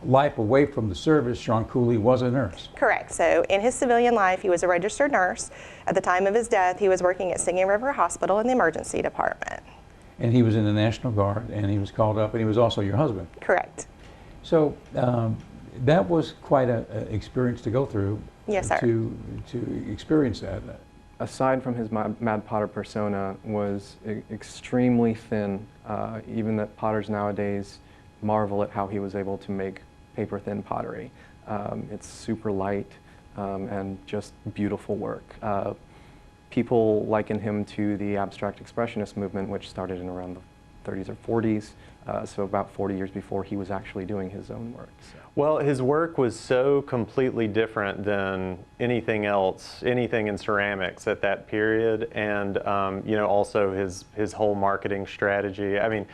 life away from the service, Sean Cooley was a nurse. Correct. So in his civilian life, he was a registered nurse. At the time of his death, he was working at Singing River Hospital in the emergency department. And he was in the National Guard, and he was called up, and he was also your husband. Correct. So that was quite an experience to go through. Yes, sir. To experience that. Aside from his Mad Potter persona, was extremely thin. Even that potters nowadays marvel at how he was able to make paper-thin pottery. It's super light and just beautiful work. People liken him to the abstract expressionist movement, which started in around the 30s or 40s, so about 40 years before he was actually doing his own work. So. Well, his work was so completely different than anything else, anything in ceramics at that period, and you know, also his whole marketing strategy. I mean,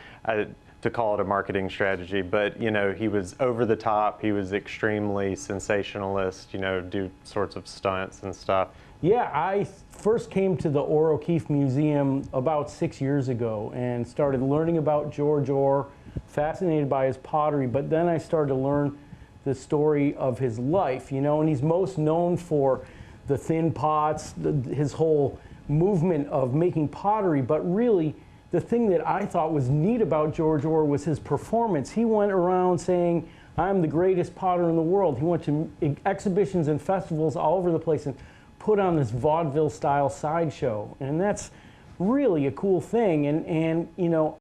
to call it a marketing strategy, but you know, he was over the top. He was extremely sensationalist. You know, do sorts of stunts and stuff. Yeah, I first came to the Orr O'Keefe Museum about 6 years ago and started learning about George Orr, fascinated by his pottery, but then I started to learn the story of his life, you know, and he's most known for the thin pots, his whole movement of making pottery, but really the thing that I thought was neat about George Orr was his performance. He went around saying, "I'm the greatest potter in the world." He went to exhibitions and festivals all over the place and put on this vaudeville style sideshow, and that's really a cool thing. And you know,